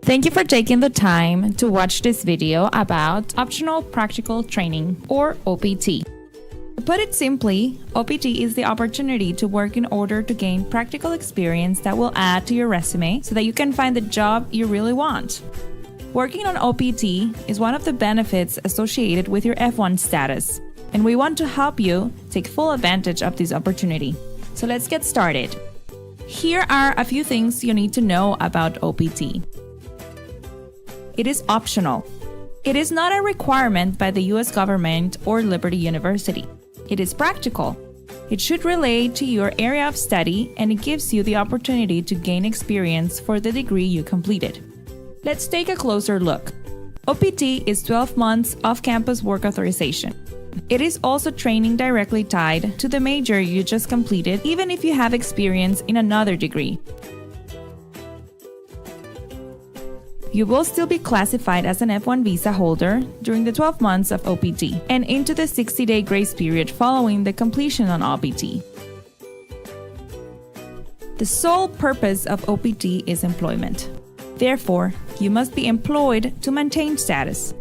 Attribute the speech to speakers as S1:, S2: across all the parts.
S1: Thank you for taking the time to watch this video about Optional Practical Training, or OPT. To put it simply, OPT is the opportunity to work in order to gain practical experience that will add to your resume so that you can find the job you really want. Working on OPT is one of the benefits associated with your F1 status, and we want to help you take full advantage of this opportunity. So let's get started. Here are a few things you need to know about OPT. It is optional. It is not a requirement by the US government or Liberty University. It is practical. It should relate to your area of study, and it gives you the opportunity to gain experience for the degree you completed. Let's take a closer look. OPT is 12 months off-campus work authorization. It is also training directly tied to the major you just completed, even if you have experience in another degree. You will still be classified as an F1 visa holder during the 12 months of OPT and into the 60-day grace period following the completion on OPT. The sole purpose of OPT is employment. Therefore, you must be employed to maintain status.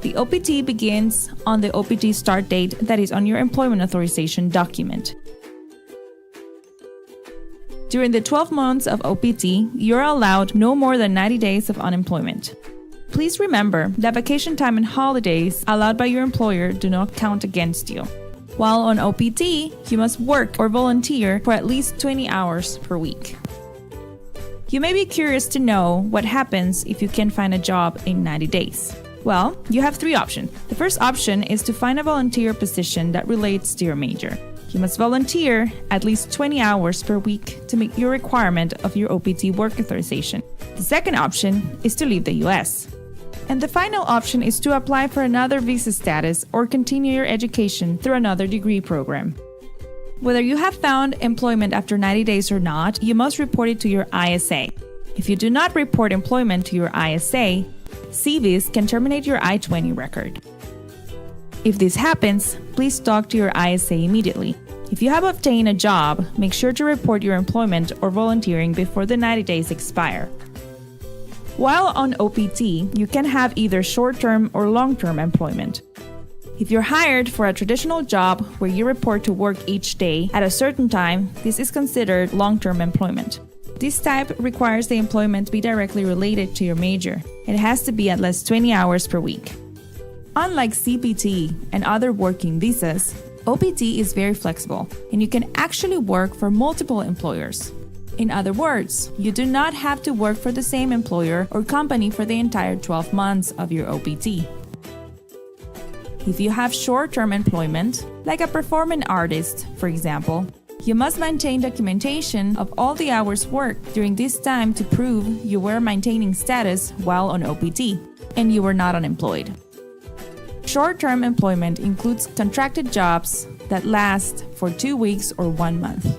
S1: The OPT begins on the OPT start date that is on your employment authorization document. During the 12 months of OPT, you're allowed no more than 90 days of unemployment. Please remember that vacation time and holidays allowed by your employer do not count against you. While on OPT, you must work or volunteer for at least 20 hours per week. You may be curious to know what happens if you can't find a job in 90 days. Well, you have three options. The first option is to find a volunteer position that relates to your major. You must volunteer at least 20 hours per week to meet your requirement of your OPT work authorization. The second option is to leave the US. And the final option is to apply for another visa status or continue your education through another degree program. Whether you have found employment after 90 days or not, you must report it to your ISA. If you do not report employment to your ISA, CVIS can terminate your I-20 record. If this happens, please talk to your ISA immediately. If you have obtained a job, make sure to report your employment or volunteering before the 90 days expire. While on OPT, you can have either short-term or long-term employment. If you're hired for a traditional job where you report to work each day at a certain time, this is considered long-term employment. This type requires the employment be directly related to your major. It has to be at least 20 hours per week. Unlike CPT and other working visas, OPT is very flexible, and you can actually work for multiple employers. In other words, you do not have to work for the same employer or company for the entire 12 months of your OPT. If you have short-term employment, like a performing artist, for example, you must maintain documentation of all the hours worked during this time to prove you were maintaining status while on OPT, and you were not unemployed. Short-term employment includes contracted jobs that last for 2 weeks or 1 month.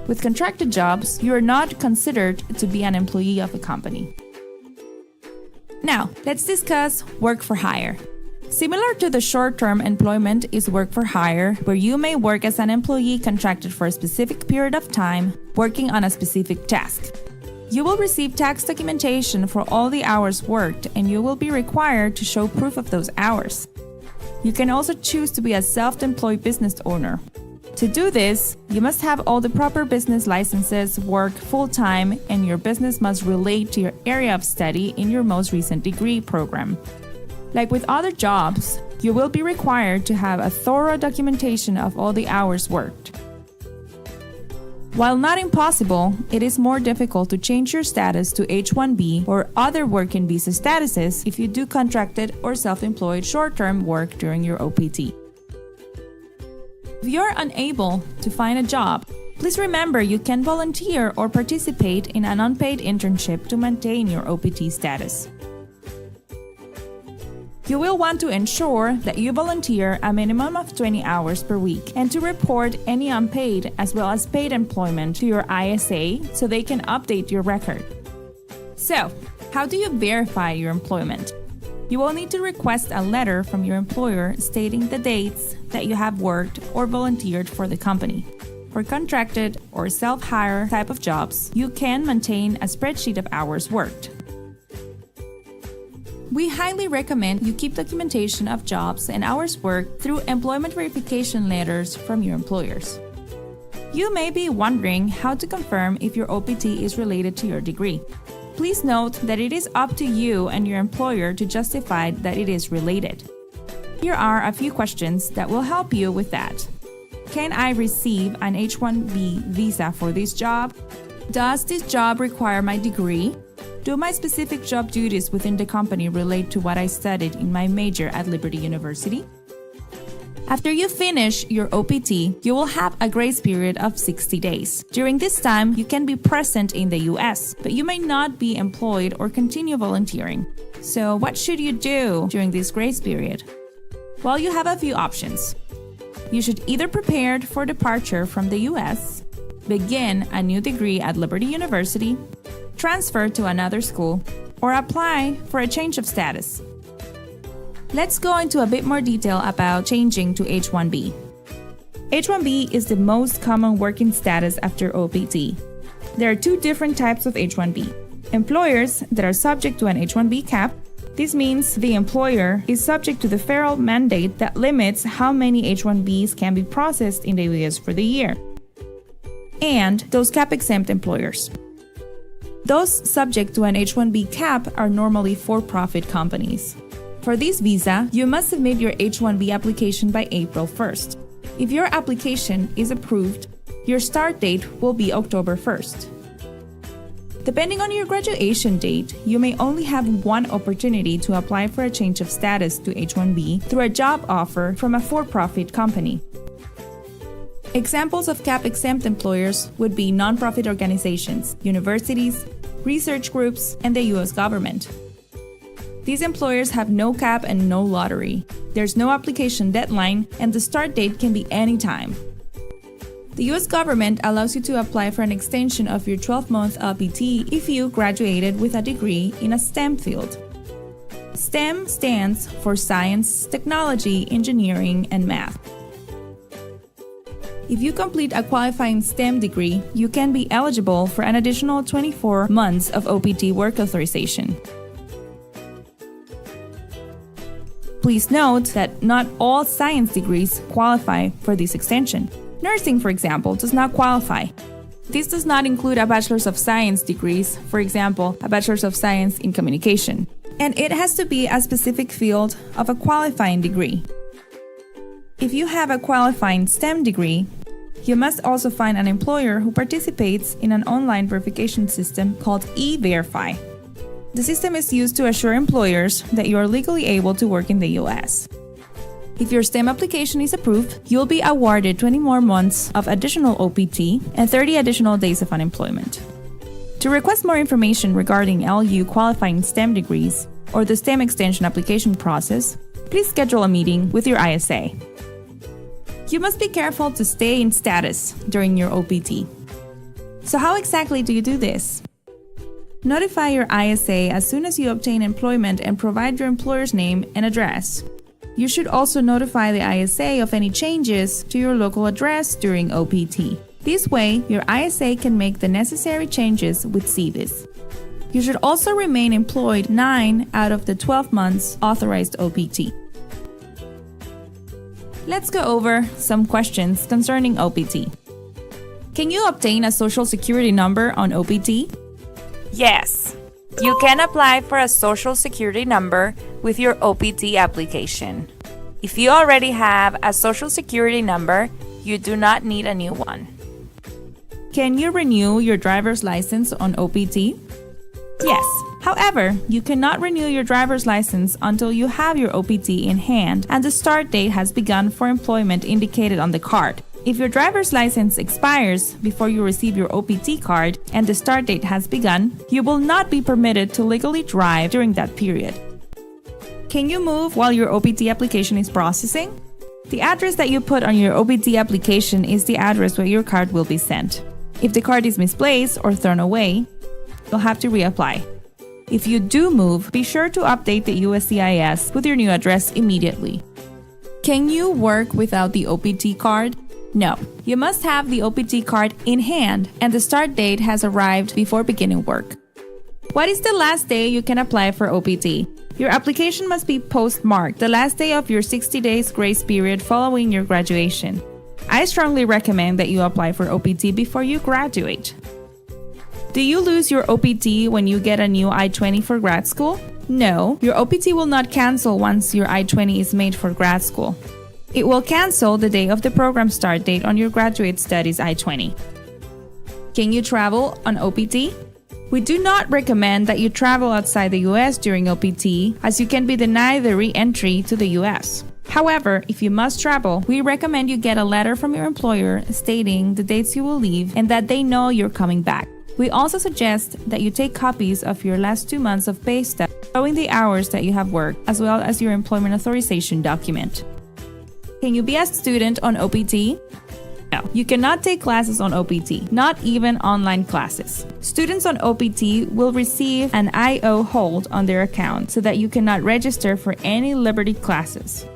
S1: With contracted jobs, you are not considered to be an employee of a company. Now, let's discuss work for hire. Similar to the short-term employment is work for hire, where you may work as an employee contracted for a specific period of time, working on a specific task. You will receive tax documentation for all the hours worked, and you will be required to show proof of those hours. You can also choose to be a self-employed business owner. To do this, you must have all the proper business licenses, work full-time, and your business must relate to your area of study in your most recent degree program. Like with other jobs, you will be required to have a thorough documentation of all the hours worked. While not impossible, it is more difficult to change your status to H-1B or other working visa statuses if you do contracted or self-employed short-term work during your OPT. If you're unable to find a job, please remember you can volunteer or participate in an unpaid internship to maintain your OPT status. You will want to ensure that you volunteer a minimum of 20 hours per week and to report any unpaid as well as paid employment to your ISA so they can update your record. So, how do you verify your employment? You will need to request a letter from your employer stating the dates that you have worked or volunteered for the company. For contracted or self-hire type of jobs, you can maintain a spreadsheet of hours worked. We highly recommend you keep documentation of jobs and hours worked through employment verification letters from your employers. You may be wondering how to confirm if your OPT is related to your degree. Please note that it is up to you and your employer to justify that it is related. Here are a few questions that will help you with that. Can I receive an H-1B visa for this job? Does this job require my degree? Do my specific job duties within the company relate to what I studied in my major at Liberty University? After you finish your OPT, you will have a grace period of 60 days. During this time, you can be present in the US, but you may not be employed or continue volunteering. So what should you do during this grace period? Well, you have a few options. You should either prepare for departure from the US, begin a new degree at Liberty University, transfer to another school, or apply for a change of status. Let's go into a bit more detail about changing to H-1B. H-1B is the most common working status after OPT. There are two different types of H-1B. Employers that are subject to an H-1B cap. This means the employer is subject to the federal mandate that limits how many H-1Bs can be processed in the US for the year. And those cap-exempt employers. Those subject to an H-1B cap are normally for-profit companies. For this visa, you must submit your H-1B application by April 1st. If your application is approved, your start date will be October 1st. Depending on your graduation date, you may only have one opportunity to apply for a change of status to H-1B through a job offer from a for-profit company. Examples of cap-exempt employers would be nonprofit organizations, universities, research groups, and the US government. These employers have no cap and no lottery. There's no application deadline, and the start date can be any time. The US government allows you to apply for an extension of your 12-month OPT if you graduated with a degree in a STEM field. STEM stands for Science, Technology, Engineering, and Math. If you complete a qualifying STEM degree, you can be eligible for an additional 24 months of OPT work authorization. Please note that not all science degrees qualify for this extension. Nursing, for example, does not qualify. This does not include a Bachelor's of Science degrees, for example, a Bachelor's of Science in Communication. And it has to be a specific field of a qualifying degree. If you have a qualifying STEM degree, you must also find an employer who participates in an online verification system called E-Verify. The system is used to assure employers that you are legally able to work in the US. If your STEM application is approved, you'll be awarded 20 more months of additional OPT and 30 additional days of unemployment. To request more information regarding LU qualifying STEM degrees or the STEM extension application process, please schedule a meeting with your ISA. You must be careful to stay in status during your OPT. So how exactly do you do this? Notify your ISA as soon as you obtain employment and provide your employer's name and address. You should also notify the ISA of any changes to your local address during OPT. This way, your ISA can make the necessary changes with CVIS. You should also remain employed 9 out of the 12 months authorized OPT. Let's go over some questions concerning OPT. Can you obtain a Social Security number on OPT?
S2: Yes, you can apply for a Social Security number with your OPT application. If you already have a Social Security number, you do not need a new one.
S1: Can you renew your driver's license on OPT? Yes. However, you cannot renew your driver's license until you have your OPT in hand and the start date has begun for employment indicated on the card. If your driver's license expires before you receive your OPT card and the start date has begun, you will not be permitted to legally drive during that period. Can you move while your OPT application is processing? The address that you put on your OPT application is the address where your card will be sent. If the card is misplaced or thrown away, you'll have to reapply. If you do move, be sure to update the USCIS with your new address immediately. Can you work without the OPT card? No, you must have the OPT card in hand and the start date has arrived before beginning work. What is the last day you can apply for OPT? Your application must be postmarked the last day of your 60 days grace period following your graduation. I strongly recommend that you apply for OPT before you graduate. Do you lose your OPT when you get a new I-20 for grad school? No, your OPT will not cancel once your I-20 is made for grad school. It will cancel the day of the program start date on your graduate studies I-20. Can you travel on OPT? We do not recommend that you travel outside the US during OPT, as you can be denied the re-entry to the US. However, if you must travel, we recommend you get a letter from your employer stating the dates you will leave and that they know you're coming back. We also suggest that you take copies of your last 2 months of pay stub showing the hours that you have worked, as well as your employment authorization document. Can you be a student on OPT? No, you cannot take classes on OPT, not even online classes. Students on OPT will receive an IO hold on their account so that you cannot register for any Liberty classes.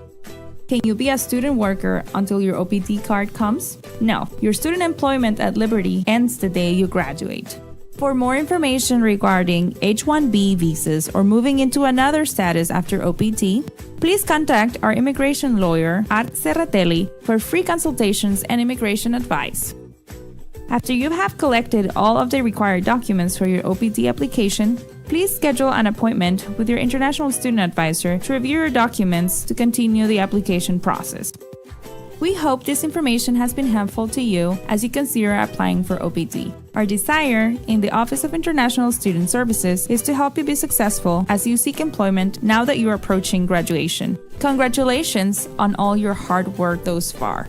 S1: Can you be a student worker until your OPT card comes? No, your student employment at Liberty ends the day you graduate. For more information regarding H-1B visas or moving into another status after OPT, please contact our immigration lawyer, Art Serratelli, for free consultations and immigration advice. After you have collected all of the required documents for your OPT application, please schedule an appointment with your international student advisor to review your documents to continue the application process. We hope this information has been helpful to you as you consider applying for OPT. Our desire in the Office of International Student Services is to help you be successful as you seek employment now that you are approaching graduation. Congratulations on all your hard work thus far.